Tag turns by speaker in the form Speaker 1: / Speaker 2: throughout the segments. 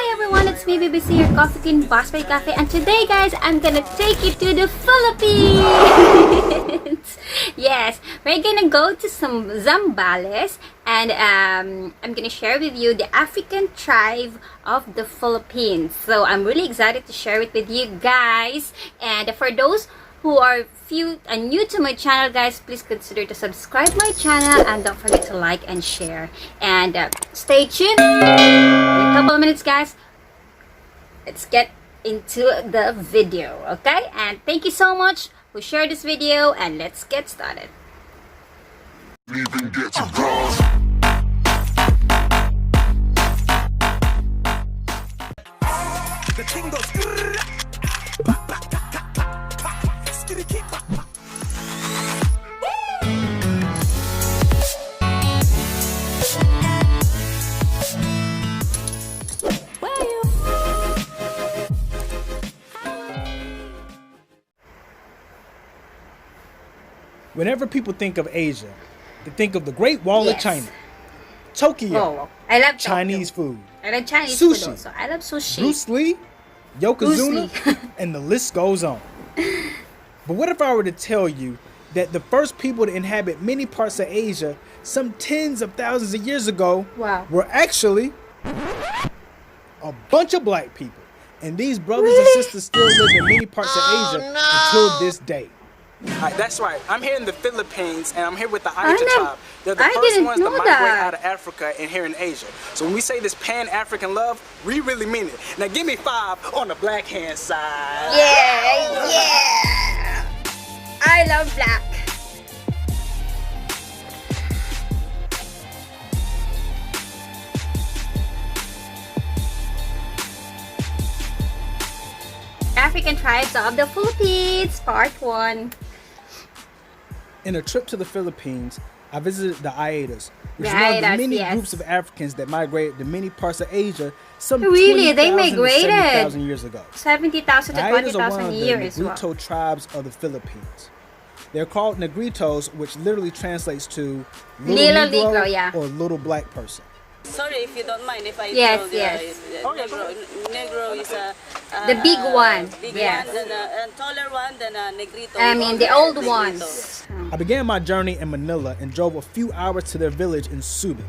Speaker 1: Hi everyone, it's me BBC, your coffee queen, Boss by Cafe, and today guys, I'm gonna take you to the Philippines. Yes, we're gonna go to some Zambales, and I'm gonna share with you the African tribe of the Philippines. So I'm really excited to share it with you guys. And for those who are new to my channel, guys, please consider to subscribe my channel and don't forget to like and share, and stay tuned. In a couple of minutes, guys, let's get into the video, okay? And thank you so much who shared this video, and let's get started.
Speaker 2: The thing goes.
Speaker 3: Whenever people think of Asia, they think of the Great Wall of China, Tokyo,
Speaker 1: Oh, I love
Speaker 3: Chinese food,
Speaker 1: I love Chinese
Speaker 3: sushi,
Speaker 1: food also. I love sushi.
Speaker 3: Bruce Lee, Yokozuna,
Speaker 1: Bruce Lee.
Speaker 3: and the list goes on. But what if I were to tell you that the first people to inhabit many parts of Asia, some tens of thousands of years ago,
Speaker 1: Wow.
Speaker 3: were actually a bunch of black people. And these brothers
Speaker 1: Really?
Speaker 3: and sisters still live in many parts of Asia until this day. That's right. I'm here in the Philippines, and I'm here with the Aita tribe. They're the
Speaker 1: I
Speaker 3: first
Speaker 1: didn't
Speaker 3: ones to
Speaker 1: know
Speaker 3: migrate
Speaker 1: that.
Speaker 3: out of Africa and here in Asia. So when we say this Pan-African love, we really mean it. Now give me 5 on the black hand side.
Speaker 1: Yeah, I love black. African tribes of the Philippines, part 1.
Speaker 3: In a trip to the Philippines, I visited the Aitas, which
Speaker 1: The
Speaker 3: is one of the
Speaker 1: Aitas,
Speaker 3: many
Speaker 1: yes.
Speaker 3: groups of Africans that migrated to many parts of Asia some
Speaker 1: Really? They
Speaker 3: 20,000 to
Speaker 1: migrated?
Speaker 3: 70,000 years ago.
Speaker 1: 70,000
Speaker 3: The
Speaker 1: to
Speaker 3: Aitas are one
Speaker 1: 20,000
Speaker 3: of the
Speaker 1: years. Wow.
Speaker 3: Negrito tribes of the Philippines. They're called Negritos, which literally translates to
Speaker 1: Little
Speaker 3: Negro
Speaker 1: Negro, yeah.
Speaker 3: or little black person.
Speaker 4: Sorry if you don't mind if I
Speaker 1: Yes,
Speaker 4: told
Speaker 1: yes.
Speaker 4: Negro is a
Speaker 1: The big one,
Speaker 4: big
Speaker 1: yes.
Speaker 4: one, then a taller one, then a Negrito.
Speaker 1: I mean, the old ones.
Speaker 3: I began my journey in Manila and drove a few hours to their village in Subic.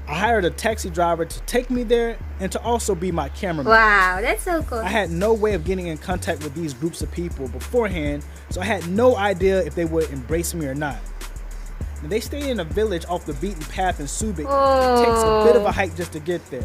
Speaker 3: I hired a taxi driver to take me there and to also be my cameraman.
Speaker 1: Wow, that's so cool.
Speaker 3: I had no way of getting in contact with these groups of people beforehand, so I had no idea if they would embrace me or not. And they stayed in a village off the beaten path in Subic. It takes a bit of a hike just to get there.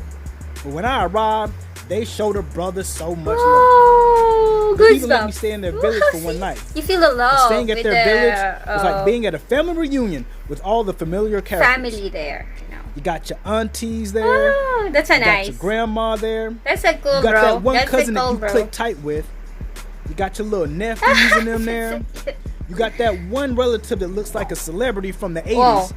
Speaker 3: But when I arrived, they showed a brother so much love.
Speaker 1: Oh,
Speaker 3: They
Speaker 1: good
Speaker 3: even let me
Speaker 1: stuff.
Speaker 3: stay in their village for one night.
Speaker 1: You feel the love.
Speaker 3: Staying at
Speaker 1: with
Speaker 3: their village was like
Speaker 1: the,
Speaker 3: being at a family reunion with all the familiar characters.
Speaker 1: family there. You know.
Speaker 3: You got your aunties there.
Speaker 1: Oh, that's a
Speaker 3: You got
Speaker 1: nice.
Speaker 3: your grandma there.
Speaker 1: That's a cool,
Speaker 3: You got
Speaker 1: bro.
Speaker 3: that one
Speaker 1: That's
Speaker 3: cousin
Speaker 1: a cool,
Speaker 3: that you
Speaker 1: bro.
Speaker 3: click tight with. You got your little nephews in them there. You got that one relative that looks like a celebrity from the 80s.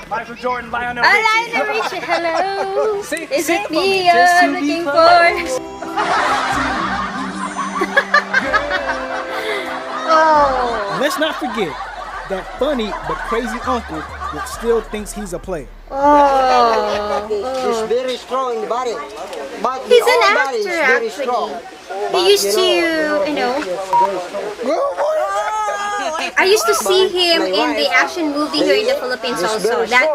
Speaker 2: Michael Jordan, Lionel
Speaker 1: Lionel Richie, hello.
Speaker 3: See-
Speaker 1: Is
Speaker 3: see?
Speaker 1: it me
Speaker 3: Just
Speaker 1: you're
Speaker 3: to be
Speaker 1: looking
Speaker 3: fun.
Speaker 1: for? Oh.
Speaker 3: Let's not forget that funny but crazy uncle that still thinks he's a player.
Speaker 1: Oh.
Speaker 5: He's very strong in the body. But
Speaker 1: He's
Speaker 5: the
Speaker 1: an
Speaker 5: whole body is
Speaker 1: actor,
Speaker 5: very
Speaker 1: actually.
Speaker 5: strong.
Speaker 1: He used to, you know. I used to see him in the action movie here in the Philippines also. That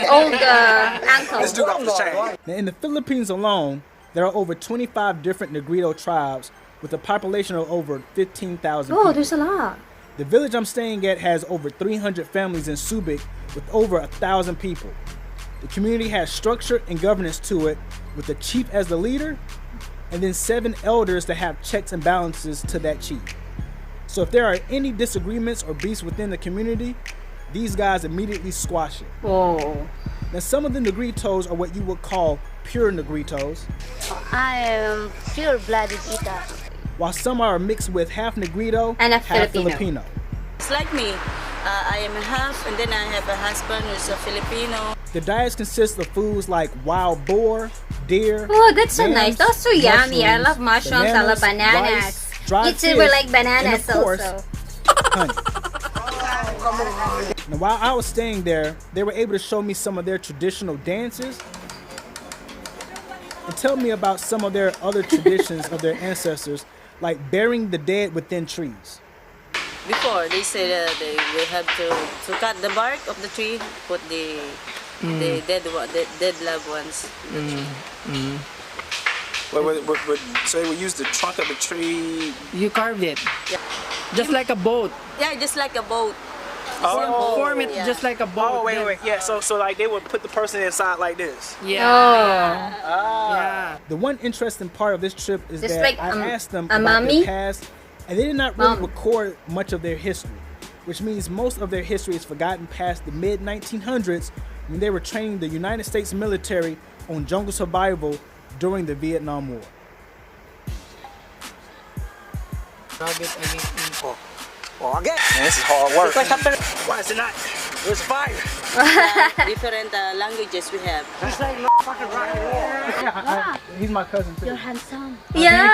Speaker 1: old uncle.
Speaker 3: Let's do it off the chain. Now, in the Philippines alone, there are over 25 different Negrito tribes with a population of over 15,000
Speaker 1: Oh,
Speaker 3: people.
Speaker 1: there's a lot.
Speaker 3: The village I'm staying at has over 300 families in Subic with over 1,000 people. The community has structure and governance to it, with the chief as the leader, and then 7 elders that have checks and balances to that chief. So if there are any disagreements or beefs within the community, these guys immediately squash it.
Speaker 1: Oh.
Speaker 3: Now, some of the Negritos are what you would call pure Negritos,
Speaker 6: I am pure-blooded Ita.
Speaker 3: while some are mixed with half Negrito,
Speaker 1: And a
Speaker 3: half
Speaker 1: Filipino.
Speaker 3: Filipino.
Speaker 4: It's like me. I am a half, and then I have a husband who's a Filipino.
Speaker 3: The diets consist of foods like wild boar, deer.
Speaker 1: Oh, that's so
Speaker 3: yams,
Speaker 1: nice. Those are so yummy. I love mushrooms. I love bananas.
Speaker 3: rice, dried
Speaker 1: Eat silver
Speaker 3: fish,
Speaker 1: like bananas
Speaker 3: and of course,
Speaker 1: also.
Speaker 3: honey. And while I was staying there, they were able to show me some of their traditional dances and tell me about some of their other traditions of their ancestors, like burying the dead within trees.
Speaker 4: Before, they said they have to cut the bark of the tree, put the dead loved ones in the tree.
Speaker 7: So they would use the trunk of the tree.
Speaker 8: You carved it.
Speaker 4: Yeah.
Speaker 8: Just like a boat.
Speaker 4: Yeah, just like a boat.
Speaker 8: Form it
Speaker 4: Yeah.
Speaker 8: just like a boat.
Speaker 7: Oh, wait,
Speaker 8: then-
Speaker 7: wait, yeah. So like they would put the person inside like this.
Speaker 8: Yeah.
Speaker 1: Oh.
Speaker 8: Yeah.
Speaker 3: The one interesting part of this trip is
Speaker 1: Just
Speaker 3: that
Speaker 1: like
Speaker 3: I asked them
Speaker 1: a
Speaker 3: about
Speaker 1: mummy?
Speaker 3: their past, and they did not really
Speaker 1: Mum.
Speaker 3: record much of their history, which means most of their history is forgotten past the mid-1900s when they were training the United States military on jungle survival during the Vietnam War.
Speaker 5: Oh, again.
Speaker 7: Man, this is hard work. Why is it not? Where's the fire?
Speaker 4: Different languages we have.
Speaker 3: He's my cousin too.
Speaker 6: You're handsome.
Speaker 1: Yeah,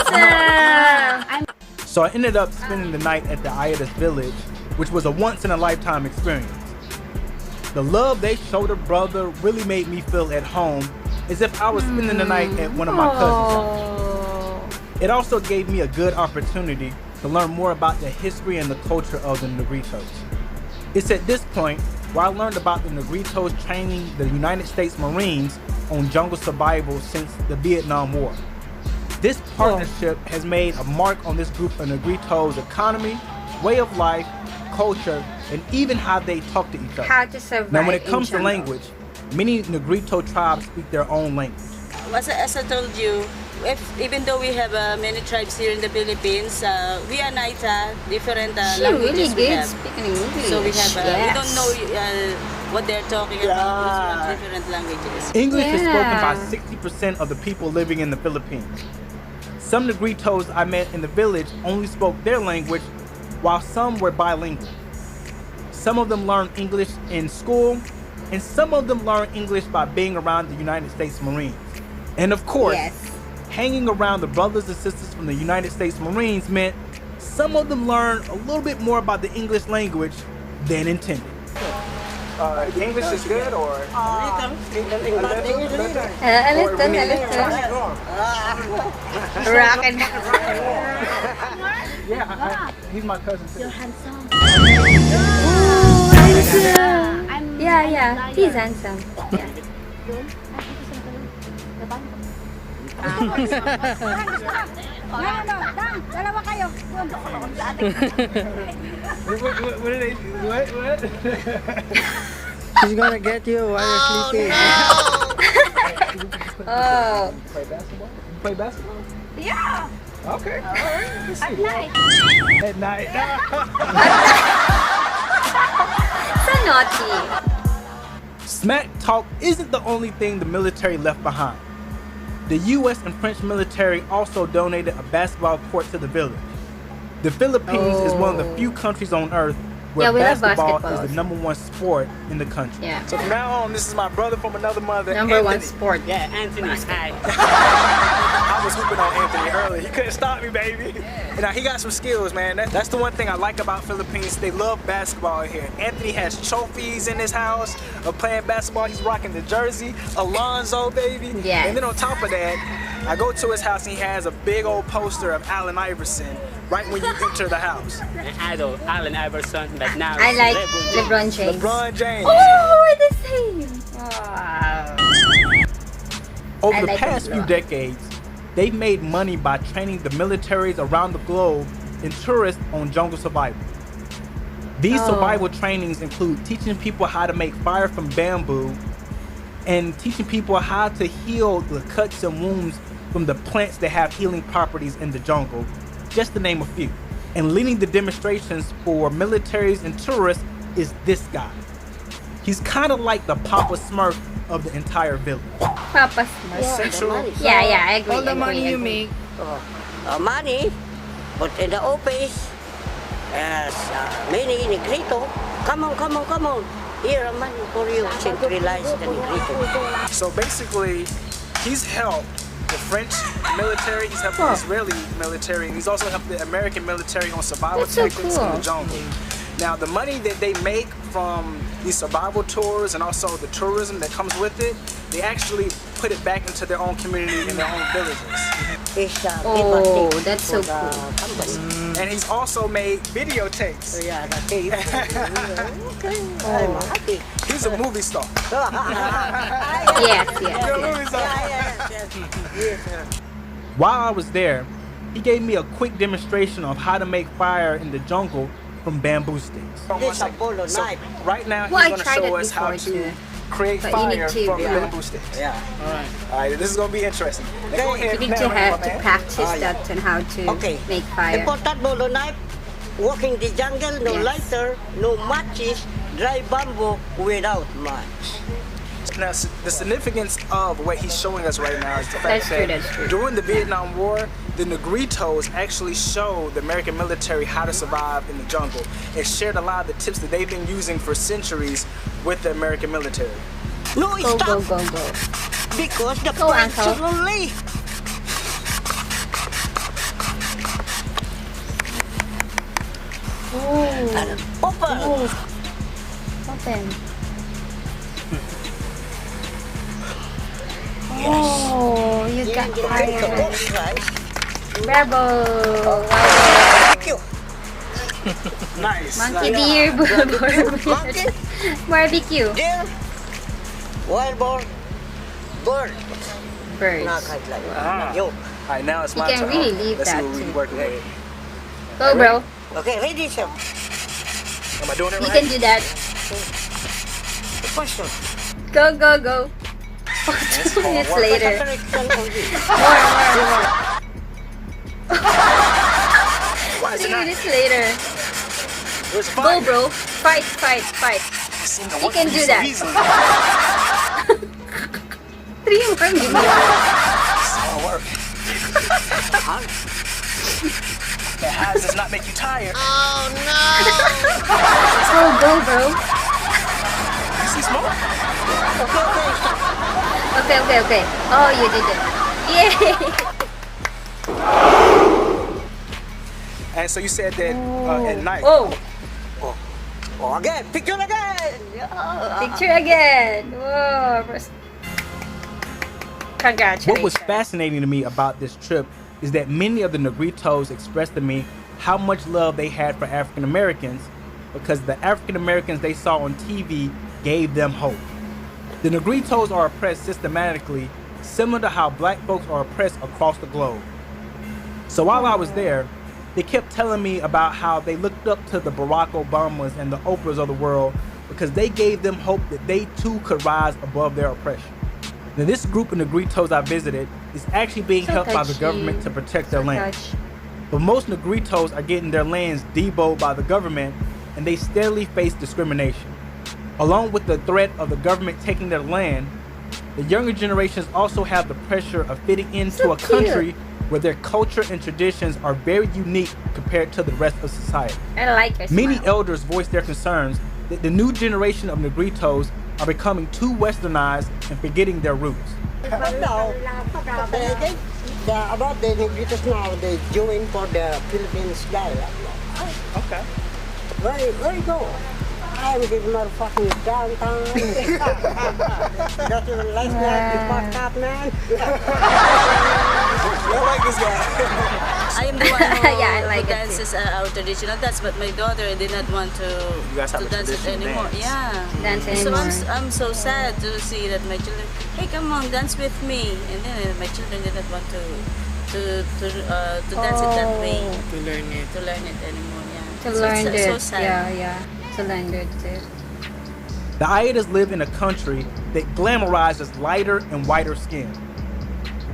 Speaker 1: handsome.
Speaker 3: So I ended up spending the night at the Ayatas village, which was a once-in-a-lifetime experience. The love they showed a brother really made me feel at home, as if I was spending the night at one of my cousins' house. It also gave me a good opportunity to learn more about the history and the culture of the Negritos. It's at this point where I learned about the Negritos training the United States Marines on jungle survival since the Vietnam War. This partnership has made a mark on this group of Negritos' economy, way of life, culture, and even how they talk to each other.
Speaker 1: How to survive.
Speaker 3: Now when it
Speaker 1: in
Speaker 3: comes to
Speaker 1: jungle.
Speaker 3: language, many Negrito tribes speak their own language.
Speaker 4: As I told you, even though we have many tribes here in the Philippines, we are Naita, different
Speaker 1: She really
Speaker 4: languages we
Speaker 1: good
Speaker 4: have.
Speaker 1: speaking English.
Speaker 4: So we have, we don't
Speaker 1: Yes.
Speaker 4: know what they're talking about, it's different languages.
Speaker 3: English is spoken by
Speaker 1: Yeah.
Speaker 3: 60% of the people living in the Philippines. Some Negritos I met in the village only spoke their language, while some were bilingual. Some of them learned English in school, and some of them learned English by being around the United States Marines. And of course,
Speaker 1: Yes.
Speaker 3: hanging around the brothers and sisters from the United States Marines meant some of them learned a little bit more about the English language than intended.
Speaker 7: English is good or?
Speaker 1: Rock and
Speaker 3: Yeah, he's my cousin too.
Speaker 6: You're handsome.
Speaker 1: yeah, he's handsome. Yeah.
Speaker 3: What did they? What?
Speaker 8: She's gonna get you while you're sleeping.
Speaker 1: Oh.
Speaker 3: Play basketball? You play basketball?
Speaker 1: Yeah.
Speaker 3: Okay. All right. Let's see.
Speaker 1: Nice.
Speaker 3: At night.
Speaker 1: So naughty.
Speaker 3: Smack talk isn't the only thing the military left behind. The US and French military also donated a basketball court to the village. The Philippines is one of the few countries on earth where
Speaker 1: Yeah, we love
Speaker 3: basketball
Speaker 1: basketballs.
Speaker 3: is the #1 sport in the country.
Speaker 1: Yeah.
Speaker 7: So from now on, this is my brother from another mother.
Speaker 1: Number one
Speaker 7: Anthony.
Speaker 1: sport.
Speaker 8: Yeah, Anthony. Hi.
Speaker 7: I was hooping on Anthony earlier. He couldn't stop me, baby. And now he got some skills, man. That's the one thing I like about Philippines. They love basketball here. Anthony has trophies in his house of playing basketball. He's rocking the jersey. Alonzo, baby.
Speaker 1: Yes.
Speaker 7: And then on top of that, I go to his house and he has a big old poster of Allen Iverson right when you enter the house.
Speaker 9: An idol, Allen Iverson, but now
Speaker 1: I
Speaker 9: it's
Speaker 1: like
Speaker 9: LeBron
Speaker 1: LeBron
Speaker 9: James.
Speaker 1: James.
Speaker 7: LeBron James.
Speaker 1: Oh, we're the same. Wow.
Speaker 3: Over
Speaker 1: I
Speaker 3: the
Speaker 1: like
Speaker 3: past few
Speaker 1: LeBron.
Speaker 3: decades, they've made money by training the militaries around the globe and tourists on jungle survival. These survival trainings include teaching people how to make fire from bamboo and teaching people how to heal the cuts and wounds from the plants that have healing properties in the jungle, just to name a few. And leading the demonstrations for militaries and tourists is this guy. He's kind of like the Papa Smurf of the entire village.
Speaker 1: Papa Smurf.
Speaker 7: Central.
Speaker 1: Yeah, I agree.
Speaker 8: All the money you
Speaker 1: agree.
Speaker 8: make,
Speaker 5: Money, but in the office, many Negrito. Come on. Here, money for you. Centralize the Negrito.
Speaker 7: So basically, he's helped the French military, he's helped the Israeli military, and he's also helped the American military on survival
Speaker 1: That's so
Speaker 7: tactics in
Speaker 1: cool.
Speaker 7: the jungle. Now, the money that they make from these survival tours and also the tourism that comes with it, they actually put it back into their own community and their own villages.
Speaker 1: Oh, that's so cool.
Speaker 7: And he's also made videotapes.
Speaker 5: Yeah, the tape. Okay, I'm happy.
Speaker 7: He's a movie star.
Speaker 1: Yes,
Speaker 7: He's a
Speaker 1: yes.
Speaker 7: movie star.
Speaker 5: Yes.
Speaker 3: While I was there, he gave me a quick demonstration of how to make fire in the jungle from bamboo sticks.
Speaker 5: This is a bolo
Speaker 7: So
Speaker 5: knife.
Speaker 7: right now,
Speaker 1: Well, I
Speaker 7: he's going to
Speaker 1: tried
Speaker 7: show
Speaker 1: it
Speaker 7: us how
Speaker 1: before,
Speaker 7: to
Speaker 1: too.
Speaker 7: create
Speaker 1: But you need
Speaker 7: fire
Speaker 1: to,
Speaker 7: from
Speaker 1: yeah.
Speaker 7: bamboo sticks.
Speaker 5: Yeah.
Speaker 7: All right, this is going to be interesting. Now, go ahead,
Speaker 1: You need to
Speaker 7: man,
Speaker 1: have
Speaker 7: my
Speaker 1: to
Speaker 7: man.
Speaker 1: practice
Speaker 5: yeah.
Speaker 1: that and how to
Speaker 5: Okay.
Speaker 1: make fire.
Speaker 5: Important bolo knife. Walking the jungle, no
Speaker 1: Yes.
Speaker 5: lighter, no matches, dry bamboo without match.
Speaker 7: Now, the significance of what he's showing us right now is the fact
Speaker 1: That's true,
Speaker 7: that
Speaker 1: that's true.
Speaker 7: during the Vietnam War, the Negritos actually showed the American military how to survive in the jungle and shared a lot of the tips that they've been using for centuries with the American military.
Speaker 5: No,
Speaker 1: Go,
Speaker 5: stop.
Speaker 1: go, go, go.
Speaker 5: Because the
Speaker 1: Go,
Speaker 5: French
Speaker 1: Uncle.
Speaker 5: only. Open.
Speaker 1: Open. Oh, you got fire. Bravo. Wow.
Speaker 5: Thank you.
Speaker 7: Nice.
Speaker 1: Monkey deer,
Speaker 5: Monkey,
Speaker 1: barbecue.
Speaker 5: deer, wild boar, bird.
Speaker 1: Birds.
Speaker 5: Nakakadlay. Yo.
Speaker 7: All right, now it's my
Speaker 1: can
Speaker 7: turn.
Speaker 1: really leave
Speaker 7: Let's
Speaker 1: that
Speaker 7: see what we're
Speaker 1: too.
Speaker 7: working with.
Speaker 1: Go, bro.
Speaker 5: Okay, ready, sir.
Speaker 7: Am I doing it
Speaker 1: You
Speaker 7: right?
Speaker 1: can do that.
Speaker 5: The question.
Speaker 1: Go, go, go. 2 minutes later.
Speaker 7: Why is it
Speaker 1: 3
Speaker 7: not?
Speaker 1: minutes later.
Speaker 7: Where's the
Speaker 1: Go,
Speaker 7: fire?
Speaker 1: bro. Fight, fight, fight.
Speaker 7: You seem to
Speaker 1: You
Speaker 7: want
Speaker 1: can
Speaker 7: to
Speaker 1: do
Speaker 7: so
Speaker 1: that.
Speaker 7: easily.
Speaker 1: 3 more minutes.
Speaker 7: It's all work. That highs does not make you tired.
Speaker 1: Go, go, bro.
Speaker 7: You see smoke?
Speaker 1: Okay, okay, okay. Oh, you did it. Yay!
Speaker 7: And so you said that at night.
Speaker 1: Oh,
Speaker 5: Oh, again, picture again.
Speaker 1: picture again. Whoa. Congratulations.
Speaker 3: What was fascinating to me about this trip is that many of the Negritos expressed to me how much love they had for African Americans because the African Americans they saw on TV gave them hope. The Negritos are oppressed systematically, similar to how black folks are oppressed across the globe. So while I was there, they kept telling me about how they looked up to the Barack Obamas and the Oprahs of the world because they gave them hope that they too could rise above their oppression. Now this group of Negritos I visited is actually being
Speaker 1: So
Speaker 3: helped by the
Speaker 1: touchy.
Speaker 3: government to protect their land.
Speaker 1: Touch.
Speaker 3: But most Negritos are getting their lands debowed by the government and they steadily face discrimination. Along with the threat of the government taking their land, the younger generations also have the pressure of fitting into
Speaker 1: So
Speaker 3: a
Speaker 1: cute.
Speaker 3: country where their culture and traditions are very unique compared to the rest of society.
Speaker 1: I like your
Speaker 3: Many
Speaker 1: smile.
Speaker 3: elders voice their concerns that the new generation of Negritos are becoming too westernized and forgetting their roots.
Speaker 5: About the Negritos now, they join for the Philippines guy.
Speaker 7: Okay.
Speaker 5: Where you go? I'm the motherfucking downtown. That's your last night, you fucked up, man.
Speaker 7: I like this guy.
Speaker 4: I am the one who,
Speaker 1: Yeah, I like
Speaker 4: who
Speaker 1: it
Speaker 4: dances our traditional dance, but my daughter did not want to
Speaker 7: guys have a
Speaker 4: dance it
Speaker 7: traditional
Speaker 4: anymore.
Speaker 7: dance.
Speaker 4: Yeah.
Speaker 1: Dance
Speaker 4: So
Speaker 1: anymore.
Speaker 4: I'm so sad to see that my children, hey, come on, dance with me, and then my children did not want to dance it that way.
Speaker 8: To learn it.
Speaker 4: To learn it anymore. Yeah.
Speaker 1: To
Speaker 4: So
Speaker 1: learn
Speaker 4: it's
Speaker 1: it.
Speaker 4: so sad.
Speaker 1: Yeah, yeah. To learn it too.
Speaker 3: The Aidas live in a country that glamorizes lighter and whiter skin.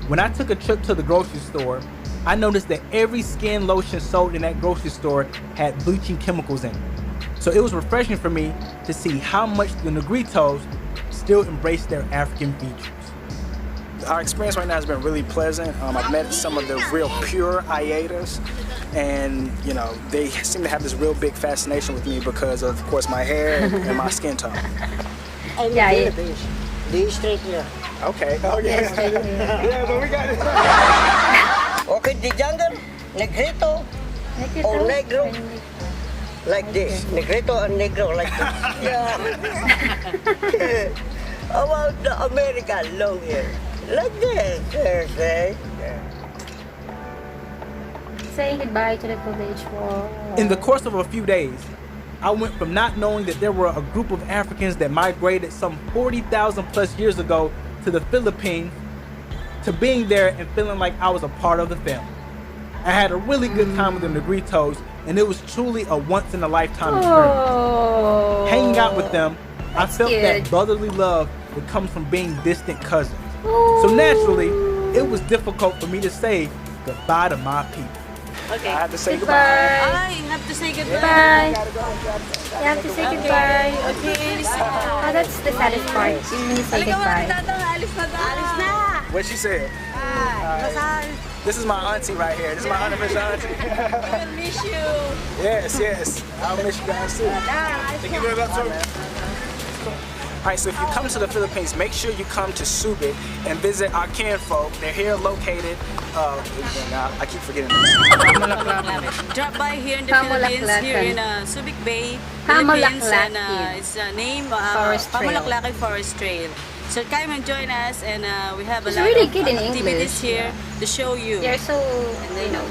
Speaker 3: When I took a trip to the grocery store, I noticed that every skin lotion sold in that grocery store had bleaching chemicals in it. So it was refreshing for me to see how much the Negritos still embrace their African features.
Speaker 7: Our experience right now has been really pleasant. I've met some of the real pure Aidas, and you know they seem to have this real big fascination with me because of course, my hair and my skin tone.
Speaker 5: I'm
Speaker 1: Yeah,
Speaker 5: in
Speaker 1: yeah.
Speaker 5: the Philippines. The straight here.
Speaker 7: Okay. Oh yeah.
Speaker 1: Yes, right here.
Speaker 7: Yeah, but we got it.
Speaker 5: Okay, the jungle, Negrito,
Speaker 1: Like it
Speaker 5: Oh,
Speaker 1: too.
Speaker 5: negro. like this. Negrito and Negro like this. Yeah. How about the American long hair? Like this. Thursday.
Speaker 1: Saying goodbye to the village wall.
Speaker 3: In the course of a few days, I went from not knowing that there were a group of Africans that migrated some 40,000 plus years ago to the Philippines to being there and feeling like I was a part of the family. I had a really good time with the Negritos, and it was truly a once-in-a-lifetime experience.
Speaker 1: Oh,
Speaker 3: Hanging out with them, I felt
Speaker 1: cute.
Speaker 3: that brotherly love that comes from being distant cousins. So naturally, it was difficult for me to say goodbye to my people.
Speaker 4: Okay.
Speaker 7: I have to say
Speaker 1: Goodbye.
Speaker 7: goodbye.
Speaker 4: Ah, you have to say goodbye.
Speaker 1: Bye. You have to say goodbye.
Speaker 4: Okay.
Speaker 1: Oh, that's the saddest part. You really say goodbye.
Speaker 4: Alis na.
Speaker 7: What she said? This is my auntie right here. This is my unofficial auntie.
Speaker 4: We'll miss you.
Speaker 7: Yes. I'll miss you guys too. Thank you very much, sir. Alright, so if you come to the Philippines, make sure you come to Subic and visit our kinfolk. They're here located, I keep forgetting this.
Speaker 4: Drop by here in the Philippines, here in Subic Bay, Philippines, and it's named
Speaker 1: Forest Trail.
Speaker 4: Pamulaklakin Forest Trail. So come and join us, and we have a
Speaker 1: It's
Speaker 4: lot
Speaker 1: really
Speaker 4: of
Speaker 1: good in
Speaker 4: activities
Speaker 1: English.
Speaker 4: here to show you.
Speaker 1: They're so,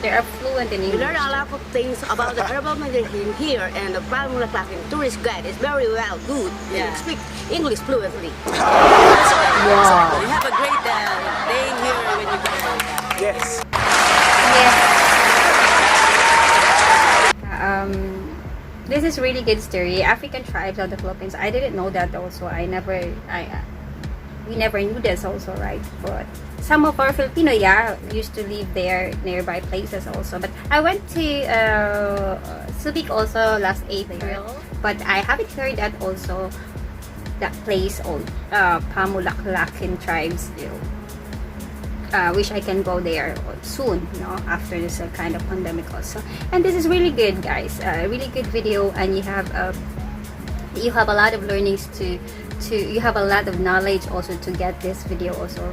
Speaker 1: they are fluent in
Speaker 5: We
Speaker 1: English.
Speaker 5: learn a lot of things about the herbal medicine here, and the Pamulaklakin tourist guide is very well good.
Speaker 4: Yeah.
Speaker 5: And speak English fluently.
Speaker 4: You have a great day here when you come.
Speaker 7: Yes.
Speaker 1: This is really good story. African tribes of the Philippines. I didn't know that also. We never knew this also, right? But some of our Filipino, used to live there, nearby places also. But I went to Subic also last April. But I haven't heard that also, that place on Pamulaklakin tribes. Wish I can go there soon, after this kind of pandemic also. And this is really good, guys. Really good video, and you have a lot of learnings you have a lot of knowledge also to get this video also.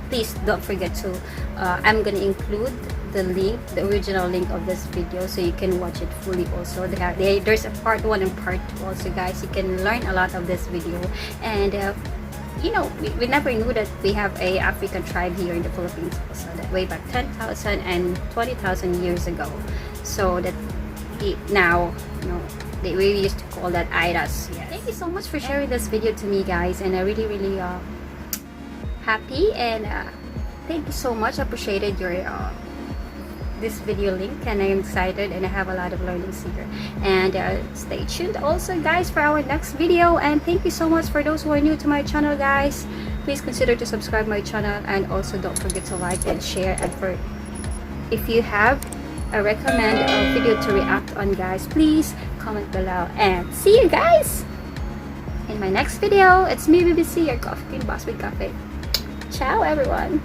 Speaker 1: Please don't forget to. I'm gonna include the link, the original link of this video, so you can watch it fully also. There's a part 1 and part 2 also, guys. You can learn a lot of this video, and we never knew that we have a African tribe here in the Philippines also, that way back 10,000 and 20,000 years ago. So that now, we used to call that Iras. Yes. Thank you so much for sharing this video to me, guys, and I really happy, and thank you so much. I appreciated your this video link, and I'm excited, and I have a lot of learnings here. And stay tuned also, guys, for our next video. And thank you so much for those who are new to my channel, guys. Please consider to subscribe my channel, and also don't forget to like and share. And if you have a recommend video to react on, guys, please comment below. And see you guys in my next video. It's me, BBC, your Coffee Queen Boss with Cafe. Ciao, everyone.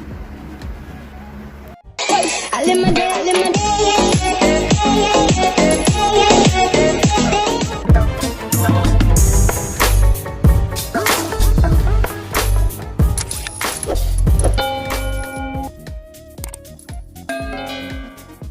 Speaker 6: I live my day,